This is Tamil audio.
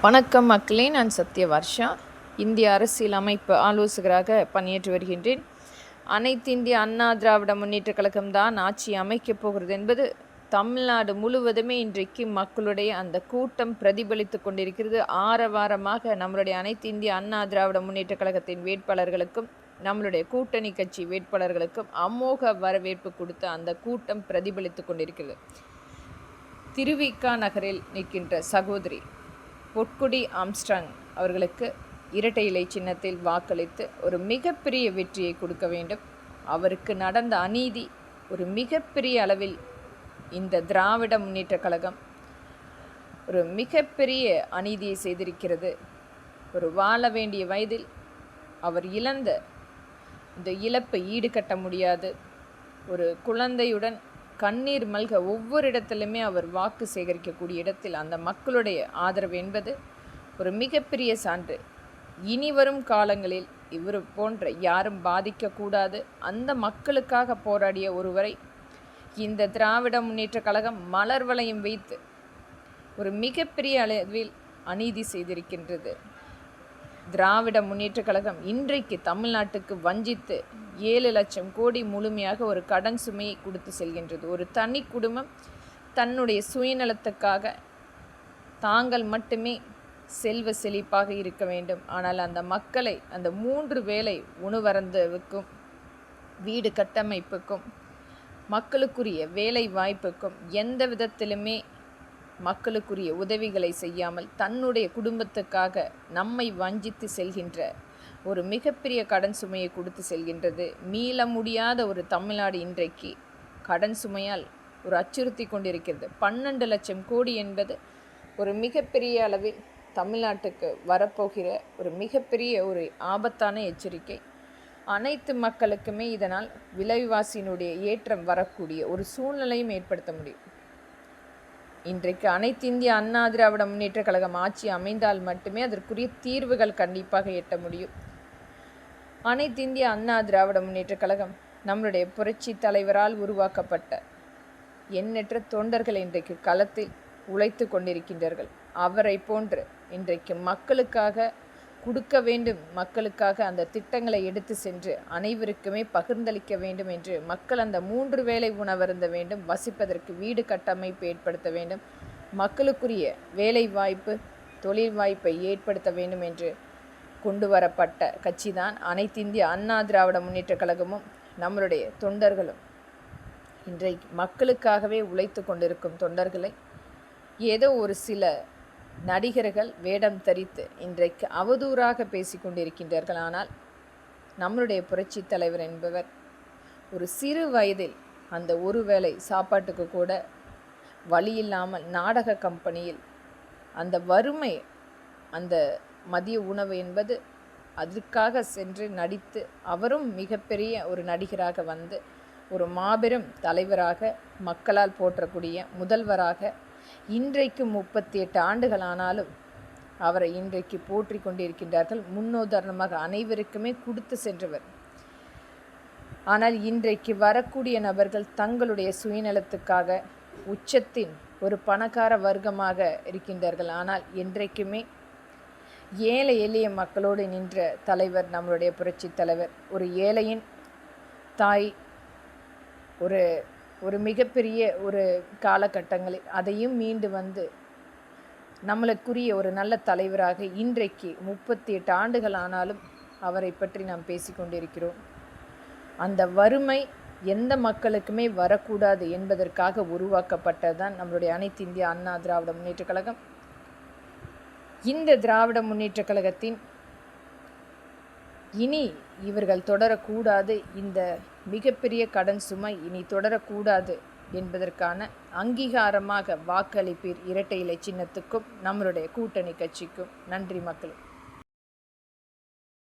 வணக்கம் மக்களே, நான் சத்யவர்ஷா. இந்திய அரசியல் அமைப்பு ஆலோசகராக பணியாற்றி வருகின்றேன். அனைத்து இந்திய அண்ணா திராவிட முன்னேற்ற கழகம்தான் ஆட்சி அமைக்கப் போகிறது என்பது தமிழ்நாடு முழுவதுமே இன்றைக்கு மக்களுடைய அந்த கூட்டம் பிரதிபலித்து கொண்டிருக்கிறது. ஆரவாரமாக நம்மளுடைய அனைத்து இந்திய அண்ணா திராவிட முன்னேற்ற கழகத்தின் வேட்பாளர்களுக்கும் நம்மளுடைய கூட்டணி கட்சி வேட்பாளர்களுக்கும் அமோக வரவேற்பு கொடுத்து அந்த கூட்டம் பிரதிபலித்து கொண்டிருக்கிறது. திருவிக நகரில் நிற்கின்ற சகோதரி பொற்குடி ஆம்ஸ்ட்ராங் அவர்களுக்கு இரட்டை இலை சின்னத்தில் வாக்களித்து ஒரு மிகப்பெரிய வெற்றியை கொடுக்க வேண்டும். அவருக்கு நடந்த அநீதி ஒரு மிகப்பெரிய அளவில் இந்த திராவிட முன்னேற்ற கழகம் ஒரு மிகப்பெரிய அநீதியை செய்திருக்கிறது. ஒரு வாழ வேண்டிய வயதில் அவர் இழந்த இந்த இழப்பை ஈடுகட்ட முடியாது. ஒரு குழந்தையுடன் கண்ணீர் மல்க ஒவ்வொரு இடத்திலுமே அவர் வாக்கு சேகரிக்கக்கூடிய இடத்தில் அந்த மக்களுடைய ஆதரவு என்பது ஒரு மிகப்பெரிய சான்று. இனி வரும் காலங்களில் இவர் போன்ற யாரும் பாதிக்கக்கூடாது. அந்த மக்களுக்காக போராடிய ஒருவரை இந்த திராவிட முன்னேற்ற கழகம் மலர் வளையம் வைத்து ஒரு மிகப்பெரிய அளவில் அநீதி செய்திருக்கின்றது. திராவிட முன்னேற்ற கழகம் இன்றைக்கு தமிழ்நாட்டுக்கு வஞ்சித்து 7 லட்சம் கோடி முழுமையாக ஒரு கடன் சுமையை கொடுத்து செல்கின்றது. ஒரு தனி குடும்பம் தன்னுடைய சுயநலத்துக்காக தாங்கள் மட்டுமே செல்வ செழிப்பாக இருக்க வேண்டும். ஆனால் அந்த மக்களை அந்த 3 வேளை உணவருந்துவுக்கும் வீடு கட்டமைப்புக்கும் மக்களுக்குரிய வேலை வாய்ப்புக்கும் எந்த விதத்திலுமே மக்களுக்குரிய உதவிகளை செய்யாமல் தன்னுடைய குடும்பத்துக்காக நம்மை வஞ்சித்து செல்கின்ற ஒரு மிகப்பெரிய கடன் சுமையை கொடுத்து செல்கின்றது. மீள முடியாத ஒரு தமிழ்நாடு இன்றைக்கு கடன் சுமையால் ஒரு அச்சுறுத்தி கொண்டிருக்கிறது. 12 லட்சம் கோடி என்பது ஒரு மிகப்பெரிய அளவில் தமிழ்நாட்டுக்கு வரப்போகிற ஒரு மிகப்பெரிய ஒரு ஆபத்தான எச்சரிக்கை. அனைத்து மக்களுக்குமே இதனால் விலைவாசியினுடைய ஏற்றம் வரக்கூடிய ஒரு சூழ்நிலையும் ஏற்படுத்த முடியும். இன்றைக்கு அனைத்து இந்திய அண்ணா திராவிட முன்னேற்ற கழகம் ஆட்சி அமைந்தால் மட்டுமே அதற்குரிய தீர்வுகள் கண்டிப்பாக எட்ட முடியும். அனைத்து இந்திய அண்ணா திராவிட முன்னேற்ற கழகம் நம்மளுடைய புரட்சி தலைவரால் உருவாக்கப்பட்ட எண்ணற்ற தொண்டர்கள் இன்றைக்கு களத்தில் உழைத்து கொண்டிருக்கின்றார்கள். அவரை போன்று இன்றைக்கு மக்களுக்காக கொடுக்க வேண்டும், மக்களுக்காக அந்த திட்டங்களை எடுத்து சென்று அனைவருக்குமே பகிர்ந்தளிக்க வேண்டும் என்று மக்கள் அந்த 3 வேளை உணவருந்த வேண்டும், வசிப்பதற்கு வீடு கட்டமைப்பு ஏற்படுத்த வேண்டும், மக்களுக்குரிய வேலை வாய்ப்பு தொழில் வாய்ப்பை ஏற்படுத்த வேண்டும் என்று கொண்டு வரப்பட்ட கட்சி தான் அனைத்து இந்திய அண்ணா திராவிட முன்னேற்ற கழகமும் நம்மளுடைய தொண்டர்களும். இன்றைக்கு மக்களுக்காகவே உழைத்து கொண்டிருக்கும் தொண்டர்களை ஏதோ ஒரு சில நடிகர்கள் வேடம் தரித்து இன்றைக்கு அவதூறாக பேசிக்கொண்டிருக்கின்றார்கள். ஆனால் நம்மளுடைய புரட்சி தலைவர் என்பவர் ஒரு சிறு வயதில் அந்த ஒரு வேளை சாப்பாட்டுக்கு கூட வழி இல்லாமல் நாடக கம்பெனியில் அந்த வறுமை அந்த மதிய உணவு என்பது அதற்காக சென்று நடித்து அவரும் மிகப்பெரிய ஒரு நடிகராக வந்து ஒரு மாபெரும் தலைவராக மக்களால் போற்றக்கூடிய முதல்வராக இன்றைக்கு 38 ஆண்டுகள் ஆனாலும் அவரை இன்றைக்கு போற்றி கொண்டிருக்கின்றார்கள். முன்னுதாரணமாக அனைவருக்குமே கொடுத்து சென்றவர். ஆனால் இன்றைக்கு வரக்கூடிய நபர்கள் தங்களுடைய சுயநலத்துக்காக உச்சத்தின் ஒரு பணக்கார வர்க்கமாக இருக்கின்றார்கள். ஆனால் என்றைக்குமே ஏழை எளிய மக்களோடு நின்ற தலைவர் நம்மளுடைய புரட்சி தலைவர். ஒரு ஏழையின் தாய் ஒரு மிகப்பெரிய ஒரு காலகட்டங்களில் அதையும் மீண்டு வந்து நம்மளுக்குரிய ஒரு நல்ல தலைவராக இன்றைக்கு 38 ஆண்டுகள் ஆனாலும் அவரை பற்றி நாம் பேசிக்கொண்டிருக்கிறோம். அந்த வறுமை எந்த மக்களுக்குமே வரக்கூடாது என்பதற்காக உருவாக்கப்பட்டதுதான் நம்மளுடைய அனைத்து இந்திய அண்ணா திராவிட முன்னேற்ற கழகம். இந்த திராவிட முன்னேற்ற கழகத்தின் இனி இவர்கள் தொடரக்கூடாது, இந்த மிகப்பெரிய கடன் சுமை இனி தொடரக்கூடாது என்பதற்கான அங்கீகாரமாக வாக்களிப்பீர் இரட்டை இலை சின்னத்துக்கும் நம்மளுடைய கூட்டணி கட்சிக்கும். நன்றி மக்களே.